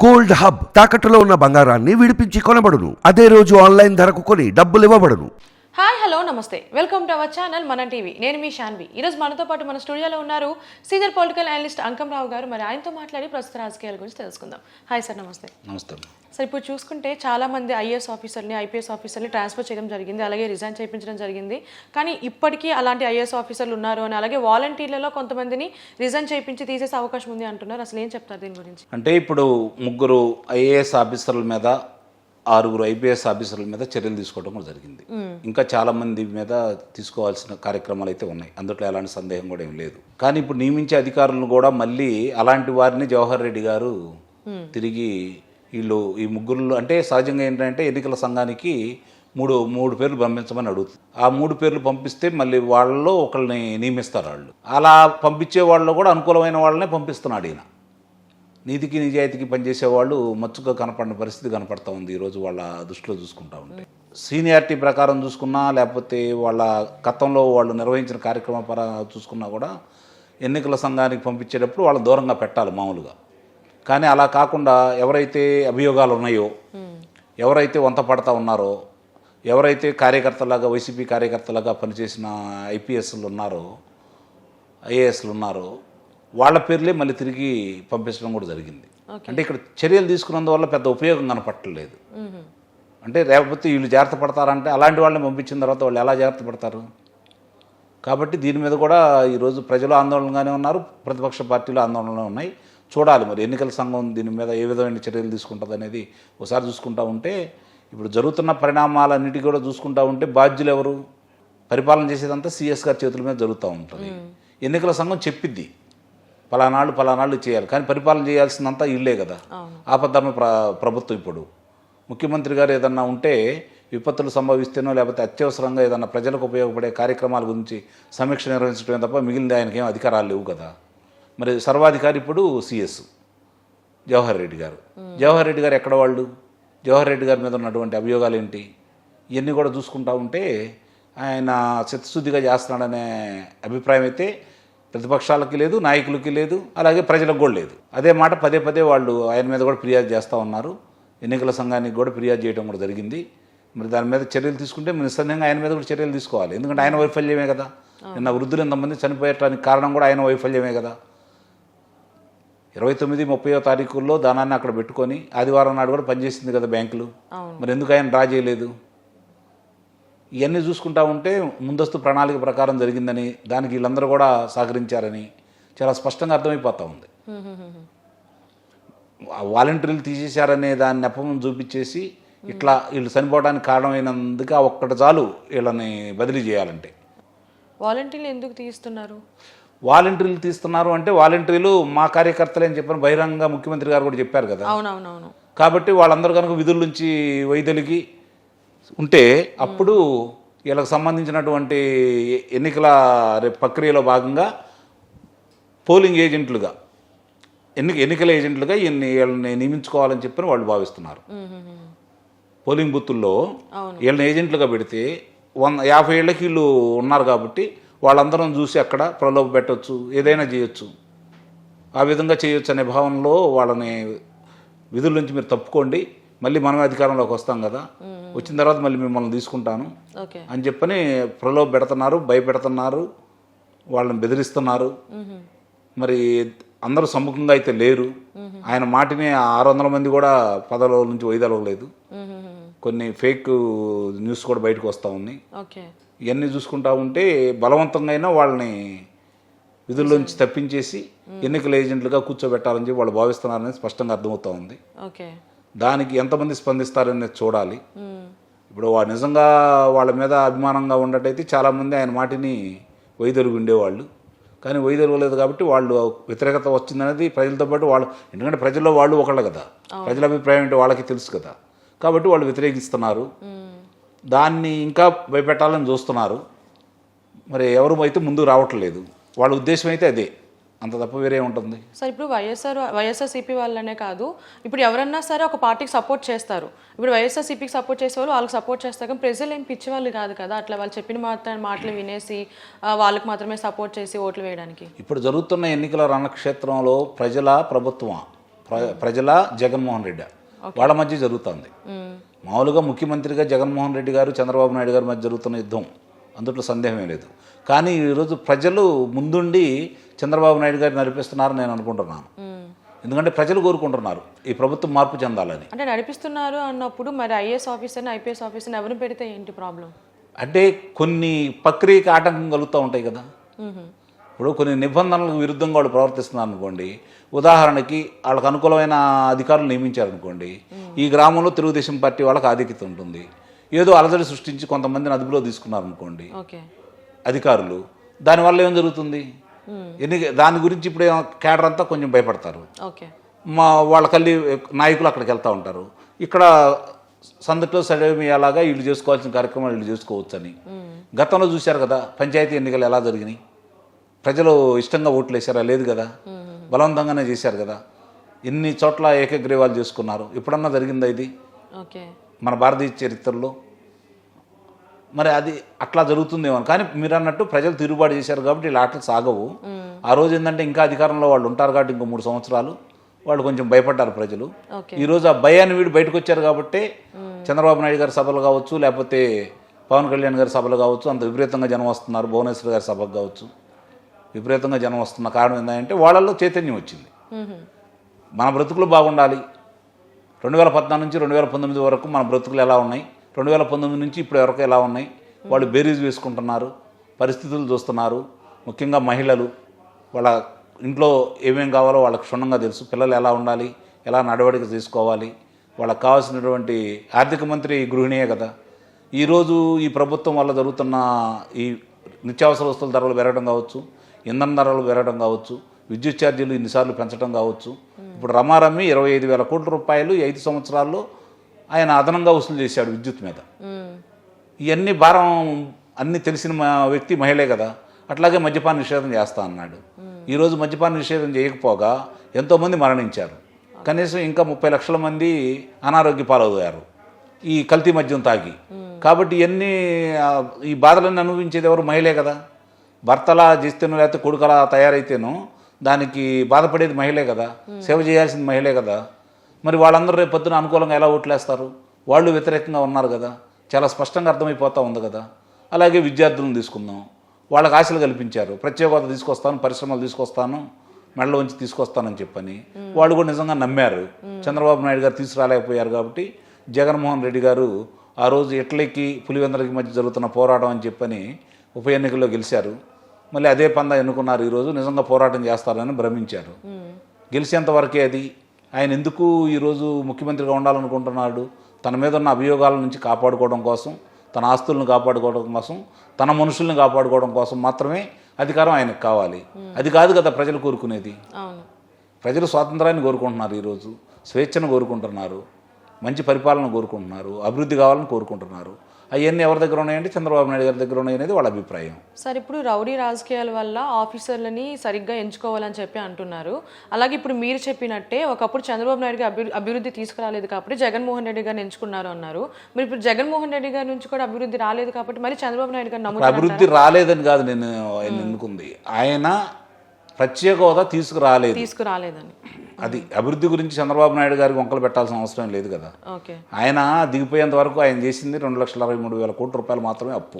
Gold hub తాకట్టులో ఉన్న బంగారాన్ని విడిపించి కొనబడును. అదే రోజు ఆన్లైన్ ధరకు కొని డబ్బులు ఇవ్వబడును. హాయ్ హలో నమస్తే, వెల్కమ్ టు అవర్ ఛానల్ మన టీవీ. నేను మీ శాన్వి. ఈరోజు మనతో పాటు మన స్టూడియోలో ఉన్నారు సీనియర్ పొలిటికల్ అనలిస్ట్ అంకం రావు గారు. మరి ఆయనతో మాట్లాడి ప్రస్తుత రాజకీయాల గురించి తెలుసుకుందాం. హాయ్ సార్, నమస్తే. నమస్తే. సార్, ఇప్పుడు చూసుకుంటే చాలా మంది ఐఏఎస్ ఆఫీసర్ని ఐపీఎస్ ఆఫీసర్ని ట్రాన్స్ఫర్ చేయడం జరిగింది, అలాగే రిజైన్ చేయించడం జరిగింది. కానీ ఇప్పటికీ అలాంటి ఐఏఎస్ ఆఫీసర్లు ఉన్నారు అని, అలాగే వాలంటీర్లలో కొంతమందిని రిజైన్ చేయించి తీసేసే అవకాశం ఉంది అంటున్నారు. అసలు ఏం చెప్తారు దీని గురించి? అంటే ఇప్పుడు 3 ఐఏఎస్ ఆఫీసర్ల మీద 6 ఐపీఎస్ ఆఫీసర్ల మీద చర్యలు తీసుకోవడం కూడా జరిగింది. ఇంకా చాలా మంది మీద తీసుకోవాల్సిన కార్యక్రమాలు అయితే ఉన్నాయి, అందులో ఎలాంటి సందేహం కూడా ఏం లేదు. కానీ ఇప్పుడు నియమించే అధికారులను కూడా మళ్ళీ అలాంటి వారిని జవహర్ రెడ్డి గారు తిరిగి ఈ ముగ్గురు అంటే సహజంగా ఏంటంటే ఎన్నికల సంఘానికి మూడు పేర్లు పంపించమని అడుగుతుంది. ఆ 3 పేర్లు పంపిస్తే మళ్ళీ వాళ్ళలో ఒకళ్ళని నియమిస్తారు. వాళ్ళు అలా పంపించే వాళ్ళు కూడా అనుకూలమైన వాళ్ళనే పంపిస్తున్నాడు ఈయన. నీతికి నిజాయితీకి పనిచేసే వాళ్ళు మచ్చుగా కనపడిన పరిస్థితి కనపడతా ఉంది ఈరోజు వాళ్ళ దృష్టిలో చూసుకుంటా ఉంటే. సీనియారిటీ ప్రకారం చూసుకున్నా, లేకపోతే వాళ్ళ గతంలో వాళ్ళు నిర్వహించిన కార్యక్రమం చూసుకున్నా కూడా ఎన్నికల సంఘానికి పంపించేటప్పుడు వాళ్ళని దూరంగా పెట్టాలి మామూలుగా. కానీ అలా కాకుండా ఎవరైతే అభియోగాలు ఉన్నాయో, ఎవరైతే వంత పడతా ఉన్నారో, ఎవరైతే కార్యకర్తలాగా వైసీపీ కార్యకర్తలాగా పనిచేసిన ఐపీఎస్లు ఉన్నారో, ఐఏఎస్లు ఉన్నారో వాళ్ళ పేర్లే మళ్ళీ తిరిగి పంపించడం కూడా జరిగింది. అంటే ఇక్కడ చర్యలు తీసుకున్నందువల్ల పెద్ద ఉపయోగం కనపట్టలేదు. అంటే లేకపోతే వీళ్ళు జాగ్రత్త పడతారంటే అలాంటి వాళ్ళని పంపించిన తర్వాత వాళ్ళు ఎలా జాగ్రత్త పడతారు? కాబట్టి దీని మీద కూడా ఈరోజు ప్రజలు ఆందోళనగానే ఉన్నారు, ప్రతిపక్ష పార్టీలు ఆందోళనలో ఉన్నాయి. చూడాలి మరి ఎన్నికల సంఘం దీని మీద ఏ విధమైన చర్యలు తీసుకుంటుంది అనేది ఒకసారి చూసుకుంటూ ఉంటే, ఇప్పుడు జరుగుతున్న పరిణామాలన్నిటి కూడా చూసుకుంటూ ఉంటే బాధ్యులు ఎవరు? పరిపాలన చేసేదంతా సిఎస్ గారి చేతుల మీద జరుగుతూ ఉంటుంది. ఎన్నికల సంఘం చెప్పిద్ది పలానాళ్ళు చేయాలి, కానీ పరిపాలన చేయాల్సిందంతా ఇల్లే కదా. ఆపద్ధర్మ ప్రభుత్వం. ఇప్పుడు ముఖ్యమంత్రి గారు ఏదన్నా ఉంటే విపత్తులు సంభవిస్తేనో లేకపోతే అత్యవసరంగా ఏదన్నా ప్రజలకు ఉపయోగపడే కార్యక్రమాల గురించి సమీక్ష నిర్వహించడమే తప్ప మిగిలిన ఆయనకి ఏం అధికారాలు లేవు కదా. మరి సర్వాధికారి ఇప్పుడు సిఎస్ జవహర్ రెడ్డి గారు. జవహర్ రెడ్డి గారు ఎక్కడ వాళ్ళు? జవహర్ రెడ్డి గారి మీద ఉన్నటువంటి అభియోగాలు ఏంటి? ఇవన్నీ కూడా చూసుకుంటా ఉంటే ఆయన చిత్తశుద్ధిగా చేస్తున్నాడనే అభిప్రాయం అయితే ప్రతిపక్షాలకి లేదు, నాయకులకి లేదు, అలాగే ప్రజలకు కూడా లేదు. అదే మాట పదే వాళ్ళు ఆయన మీద కూడా ఫిర్యాదు చేస్తూ ఉన్నారు. ఎన్నికల సంఘానికి కూడా ఫిర్యాదు చేయడం కూడా జరిగింది. మరి దాని మీద చర్యలు తీసుకుంటే నిస్సందేహంగా ఆయన మీద కూడా చర్యలు తీసుకోవాలి. ఎందుకంటే ఆయన వైఫల్యమే కదా. నిన్న వృద్ధులు ఎంతమంది చనిపోయటానికి కారణం కూడా ఆయన వైఫల్యమే కదా. 29, 30వ తారీఖుల్లో దానాన్ని అక్కడ పెట్టుకొని ఆదివారం నాడు కూడా పనిచేసింది కదా బ్యాంకులు. మరి ఎందుకు ఆయన డ్రా చేయలేదు? ఇవన్నీ చూసుకుంటా ఉంటే ముందస్తు ప్రణాళిక ప్రకారం జరిగిందని, దానికి వీళ్ళందరూ కూడా సహకరించారని చాలా స్పష్టంగా అర్థమైపోతూ ఉంది. వాలంటీర్లు తీసేశారనే దాన్ని నెపం చూపించేసి ఇట్లా వీళ్ళు చనిపోవడానికి కారణమైనందుకు ఒక్కటి చాలు వీళ్ళని బదిలీ చేయాలంటే. వాలంటీర్లు ఎందుకు తీస్తున్నారు? వాలంటీర్లు తీస్తున్నారు అంటే వాలంటీర్లు మా కార్యకర్తలే అని చెప్పని బహిరంగంగా ముఖ్యమంత్రి గారు కూడా చెప్పారు కదా. అవునవునవును. కాబట్టి వాళ్ళందరూ కనుక విధుల నుంచి వైదొలిగి ఉంటే అప్పుడు వీళ్ళకి సంబంధించినటువంటి ఎన్నికల ప్రక్రియలో భాగంగా పోలింగ్ ఏజెంట్లుగా ఎన్నికల ఏజెంట్లుగా వీళ్ళని నియమించుకోవాలని చెప్పని వాళ్ళు భావిస్తున్నారు. పోలింగ్ బూతుల్లో వీళ్ళని ఏజెంట్లుగా పెడితే 50 ఏళ్ళకి వీళ్ళు ఉన్నారు కాబట్టి వాళ్ళందరం చూసి అక్కడ ప్రలోభ పెట్టవచ్చు, ఏదైనా చేయొచ్చు, ఆ విధంగా చేయొచ్చు అనే భావనలో వాళ్ళని విధుల నుంచి మీరు తప్పుకోండి, మళ్ళీ మనమే అధికారంలోకి వస్తాం కదా, వచ్చిన తర్వాత మళ్ళీ మిమ్మల్ని తీసుకుంటాను అని చెప్పని ప్రలోభ పెడుతున్నారు, భయపెడుతున్నారు, వాళ్ళని బెదిరిస్తున్నారు. మరి అందరూ సమ్ముఖంగా అయితే లేరు. ఆయన మాటిని 600 మంది కూడా పదవుల నుంచి వైదొలగలేదు. కొన్ని ఫేక్ న్యూస్ కూడా బయటకు వస్తూ ఉన్నాయి. ఇవన్నీ చూసుకుంటా ఉంటే బలవంతంగా అయినా వాళ్ళని విధుల్లోంచి తప్పించేసి ఎన్నికల ఏజెంట్లుగా కూర్చోబెట్టాలని చెప్పి వాళ్ళు భావిస్తున్నారనేది స్పష్టంగా అర్థమవుతూ ఉంది. దానికి ఎంతమంది స్పందిస్తారనేది చూడాలి. ఇప్పుడు నిజంగా వాళ్ళ మీద అభిమానంగా ఉండటైతే చాలామంది ఆయన మాటిని వైదొలిగి ఉండేవాళ్ళు. కానీ వైదొలగలేదు కాబట్టి వాళ్ళు వ్యతిరేకత వచ్చిందనేది ప్రజలతో పాటు వాళ్ళు, ఎందుకంటే ప్రజల్లో వాళ్ళు ఒకళ్ళు కదా, ప్రజల అభిప్రాయం ఏంటో వాళ్ళకి తెలుసు కదా. కాబట్టి వాళ్ళు వ్యతిరేకిస్తున్నారు, దాన్ని ఇంకా భయపెట్టాలని చూస్తున్నారు. మరి ఎవరు అయితే ముందుకు రావట్లేదు. వాళ్ళ ఉద్దేశం అయితే అదే, అంత తప్ప వేరే ఉంటుంది. సార్, ఇప్పుడు వైఎస్ఆర్సీపీ వాళ్ళనే కాదు, ఇప్పుడు ఎవరన్నా సరే ఒక పార్టీకి సపోర్ట్ చేస్తారు. ఇప్పుడు వైఎస్ఆర్సీపీకి సపోర్ట్ చేసే వాళ్ళు వాళ్ళకి సపోర్ట్ చేస్తారు, కానీ ప్రజలు ఏం పిచ్చి వాళ్ళు కాదు కదా. అట్లా వాళ్ళు చెప్పిన మాటలు వినేసి వాళ్ళకి మాత్రమే సపోర్ట్ చేసి ఓట్లు వేయడానికి. ఇప్పుడు జరుగుతున్న ఎన్నికల రణక్షేత్రంలో ప్రజల ప్రజల జగన్మోహన్ రెడ్డి వాళ్ళ మధ్య జరుగుతుంది. మామూలుగా ముఖ్యమంత్రిగా జగన్మోహన్ రెడ్డి గారు చంద్రబాబు నాయుడు గారి మధ్య జరుగుతున్న యుద్ధం, అందులో సందేహమే లేదు. కానీ ఈరోజు ప్రజలు ముందుండి చంద్రబాబు నాయుడు గారిని నడిపిస్తున్నారని నేను అనుకుంటున్నాను. ఎందుకంటే ప్రజలు కోరుకుంటున్నారు ఈ ప్రభుత్వం మార్పు చెందాలని. అంటే నడిపిస్తున్నారు అన్నప్పుడు మరి ఐఏఎస్ ఆఫీసర్ని ఐపీఎస్ ఆఫీసర్ని ఎవరిని పెడితే ఏంటి ప్రాబ్లం? అంటే కొన్ని ప్రక్రియకి ఆటంకం కలుగుతూ ఉంటాయి కదా. ఇప్పుడు కొన్ని నిబంధనలకు విరుద్ధంగా వాళ్ళు ప్రవర్తిస్తున్నారు అనుకోండి, ఉదాహరణకి వాళ్ళకు అనుకూలమైన అధికారులు నియమించారనుకోండి, ఈ గ్రామంలో తెలుగుదేశం పార్టీ వాళ్ళకి ఆధిక్యత ఉంటుంది, ఏదో అలజడి సృష్టించి కొంతమందిని అదుపులో తీసుకున్నారనుకోండి అధికారులు, దానివల్ల ఏం జరుగుతుంది? దాని గురించి ఇప్పుడు కేడర్ అంతా కొంచెం భయపడతారు. వాళ్ళకల్లి నాయకులు అక్కడికి వెళ్తూ ఉంటారు. ఇక్కడ సందట్లో సడేమి అలాగా వీళ్ళు చేసుకోవాల్సిన కార్యక్రమాలు వీళ్ళు చేసుకోవచ్చు అని. గతంలో చూశారు కదా పంచాయతీ ఎన్నికలు ఎలా జరిగినాయి, ప్రజలు ఇష్టంగా ఓట్లు వేసారా? లేదు కదా, బలవంతంగానే చేశారు కదా. ఎన్ని చోట్ల ఏకగ్రీవాలు చేసుకున్నారు, ఎప్పుడన్నా జరిగిందా ఇది మన భారతీయ చరిత్రలో? మరి అది అట్లా జరుగుతుందేమో. కానీ మీరు అన్నట్టు ప్రజలు తిరుగుబాటు చేశారు కాబట్టి ఇలా ఆటలు సాగవు. ఆ రోజు ఏంటంటే ఇంకా అధికారంలో వాళ్ళు ఉంటారు కాబట్టి ఇంకో 3 సంవత్సరాలు వాళ్ళు కొంచెం భయపడ్డారు ప్రజలు. ఈరోజు ఆ భయాన్ని వీడు బయటకు వచ్చారు కాబట్టి చంద్రబాబు నాయుడు గారి సభలు కావచ్చు, లేకపోతే పవన్ కళ్యాణ్ గారి సభలు కావచ్చు, అంత విపరీతంగా జనం వస్తున్నారు. భువనేశ్వర్ గారి సభకు కావచ్చు విపరీతంగా జనం వస్తున్న కారణం ఏంటంటే వాళ్ళల్లో చైతన్యం వచ్చింది. మన బ్రతుకులు బాగుండాలి. 2014 నుంచి 2019 వరకు మన బ్రతుకులు ఎలా ఉన్నాయి, 2019 నుంచి ఇప్పుడు వరకు ఎలా ఉన్నాయి, వాళ్ళు బేరీజ్ వేసుకుంటున్నారు, పరిస్థితులు చూస్తున్నారు. ముఖ్యంగా మహిళలు వాళ్ళ ఇంట్లో ఏమేం కావాలో వాళ్ళకి క్షుణ్ణంగా తెలుసు. పిల్లలు ఎలా ఉండాలి, ఎలా నడవడిక తీసుకోవాలి, వాళ్ళకి కావాల్సినటువంటి ఆర్థిక మంత్రి గృహిణియే కదా. ఈరోజు ఈ ప్రభుత్వం వల్ల జరుగుతున్న ఈ నిత్యావసర వస్తువుల ధరలు పెరగడం కావచ్చు, ఇంధన ధరలు పెరగడం కావచ్చు, విద్యుత్ ఛార్జీలు ఇన్నిసార్లు పెంచడం కావచ్చు. ఇప్పుడు రమారమ్మి 25,000 కోట్ల రూపాయలు 5 సంవత్సరాల్లో ఆయన అదనంగా వసూలు చేశాడు విద్యుత్ మీద. ఇవన్నీ భారం అన్నీ తెలిసిన వ్యక్తి మహిళే కదా. అట్లాగే మద్యపాన నిషేధం చేస్తా అన్నాడు. ఈరోజు మద్యపాన నిషేధం చేయకపోగా ఎంతోమంది మరణించారు. కనీసం ఇంకా 30 లక్షల మంది అనారోగ్య పాలయ్యారు ఈ కల్తీ మద్యం తాగి. కాబట్టి ఇవన్నీ ఈ బాధలన్నీ అనుభవించేది ఎవరు? మహిళే కదా. భర్తలా చేస్తేనో లేకపోతే కొడుకలా తయారైతేనో దానికి బాధపడేది మహిళే కదా, సేవ చేయాల్సింది మహిళే కదా. మరి వాళ్ళందరూ రేపు పొద్దున అనుకూలంగా ఎలా ఓట్లేస్తారు? వాళ్ళు వ్యతిరేకంగా ఉన్నారు కదా, చాలా స్పష్టంగా అర్థమైపోతూ ఉంది కదా. అలాగే విద్యార్థులను తీసుకుందాం, వాళ్ళకి ఆశలు కల్పించారు. ప్రత్యేక హోదా తీసుకొస్తాను, పరిశ్రమలు తీసుకొస్తాను, మెడలో ఉంచి తీసుకొస్తానని చెప్పని వాళ్ళు కూడా నిజంగా నమ్మారు. చంద్రబాబు నాయుడు గారు తీసుకురాలేకపోయారు కాబట్టి జగన్మోహన్ రెడ్డి గారు ఆ రోజు ఎట్లకి పులివెందులకి మధ్య జరుగుతున్న పోరాటం అని చెప్పని ఉప ఎన్నికల్లో గెలిచారు. మళ్ళీ అదే పందా ఎన్నుకున్నారు. ఈరోజు నిజంగా పోరాటం చేస్తారని భ్రమించారు. గెలిచేంత వరకే అది. ఆయన ఎందుకు ఈరోజు ముఖ్యమంత్రిగా ఉండాలనుకుంటున్నాడు? తన మీద ఉన్న అభియోగాల నుంచి కాపాడుకోవడం కోసం, తన ఆస్తులను కాపాడుకోవడం కోసం, తన మనుషుల్ని కాపాడుకోవడం కోసం మాత్రమే అధికారం ఆయనకు కావాలి. అది కాదు కదా ప్రజలు కోరుకునేది. ప్రజలు స్వాతంత్రాన్ని కోరుకుంటున్నారు, ఈరోజు స్వేచ్ఛను కోరుకుంటున్నారు, మంచి పరిపాలన కోరుకుంటున్నారు, అభివృద్ధి కావాలని కోరుకుంటున్నారు. అవన్నీ ఎవరి దగ్గర ఉన్నాయంటే చంద్రబాబు నాయుడు గారి దగ్గర ఉన్నాయనేది వాళ్ళ అభిప్రాయం. సార్, ఇప్పుడు రౌడీ రాజకీయాల వల్ల ఆఫీసర్లని సరిగ్గా ఎంచుకోవాలని చెప్పి అంటున్నారు. అలాగే ఇప్పుడు మీరు చెప్పినట్టే ఒకప్పుడు చంద్రబాబు నాయుడు గారు అభివృద్ధి తీసుకురాలేదు కాబట్టి జగన్మోహన్ రెడ్డి గారిని ఎంచుకున్నారు అన్నారు. మరి ఇప్పుడు జగన్మోహన్ రెడ్డి గారి నుంచి కూడా అభివృద్ధి రాలేదు కాబట్టి మరి చంద్రబాబు నాయుడు గారు నమ్ముతారు? అభివృద్ధి రాలేదని కాదు నేను ఆయన ఎన్నుకుంది, ఆయన ప్రత్యేక హోదా తీసుకురాలేదని. అది అభివృద్ధి గురించి చంద్రబాబు నాయుడు గారికి వంకలు పెట్టాల్సిన అవసరం లేదు కదా. ఆయన దిగిపోయేంత వరకు ఆయన చేసింది 2,63,000 కోట్ల రూపాయలు మాత్రమే అప్పు.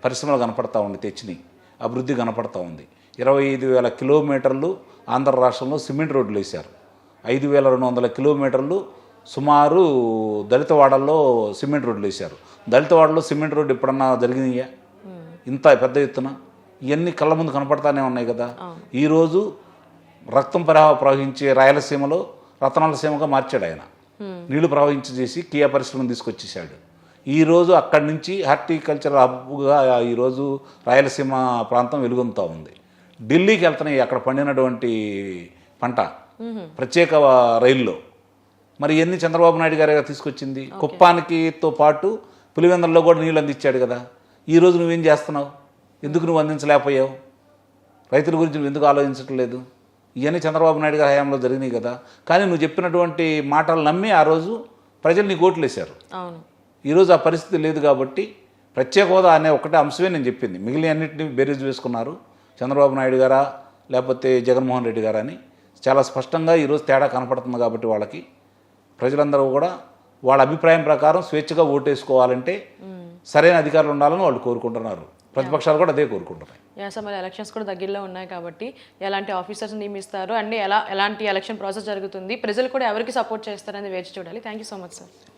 పరిశ్రమలు కనపడతా ఉంది, తెచ్చినాయి, అభివృద్ధి కనపడతా ఉంది. 25,000 కిలోమీటర్లు ఆంధ్ర రాష్ట్రంలో సిమెంట్ రోడ్లు వేశారు. 5,200 కిలోమీటర్లు సుమారు దళిత వాడల్లో సిమెంట్ రోడ్లు వేశారు. దళిత వాడల్లో సిమెంట్ రోడ్డు ఎప్పుడన్నా జరిగినాయా ఇంత పెద్ద ఎత్తున? ఇవన్నీ కళ్ళ ముందు కనపడతానే ఉన్నాయి కదా. ఈరోజు రక్తం ప్రవహించే రాయలసీమలో రతనాల సీమగా మార్చాడు ఆయన. నీళ్లు ప్రవహించి చేసి కియా పరిశ్రమను తీసుకొచ్చేసాడు. ఈరోజు అక్కడి నుంచి హార్టికల్చర్ హబ్గా ఈరోజు రాయలసీమ ప్రాంతం వెలుగొందుతూ ఉంది. ఢిల్లీకి వెళ్తున్నాయి అక్కడ పండినటువంటి పంట ప్రత్యేక రైల్లో. మరి ఎన్ని చంద్రబాబు నాయుడు గారే తీసుకొచ్చింది. కుప్పానికితో పాటు పులివెందులలో కూడా నీళ్ళు అందించాడు కదా. ఈరోజు నువ్వేం చేస్తున్నావు? ఎందుకు నువ్వు అందించలేకపోయావు? రైతుల గురించి నువ్వు ఎందుకు ఆలోచించట్లేదు? ఇవన్నీ చంద్రబాబు నాయుడు గారి హయాంలో జరిగినాయి కదా. కానీ నువ్వు చెప్పినటువంటి మాటలు నమ్మి ఆ రోజు ప్రజలు నీకు ఓట్లు వేశారు. ఈరోజు ఆ పరిస్థితి లేదు కాబట్టి ప్రత్యేక హోదా అనే ఒకటే అంశమే నేను చెప్పింది. మిగిలిన అన్నింటినీ బేరీజ్ వేసుకున్నారు. చంద్రబాబు నాయుడు గారా లేకపోతే జగన్మోహన్ రెడ్డి గారా అని చాలా స్పష్టంగా ఈరోజు తేడా కనపడుతుంది కాబట్టి వాళ్ళకి ప్రజలందరూ కూడా వాళ్ళ అభిప్రాయం ప్రకారం స్వేచ్ఛగా ఓటేసుకోవాలంటే సరైన అధికారులు ఉండాలని వాళ్ళు కోరుకుంటున్నారు. ప్రతిపక్షాలు కూడా అదే కోరుకుంటున్నాయి. మరి ఎలక్షన్స్ కూడా దగ్గరలో ఉన్నాయి కాబట్టి ఎలాంటి ఆఫీసర్స్ నియమిస్తారు అండ్ ఎలాంటి ఎలక్షన్ ప్రాసెస్ జరుగుతుంది, ప్రజలు కూడా ఎవరికి సపోర్ట్ చేస్తారనేది వేచి చూడాలి. Thank you so much sir.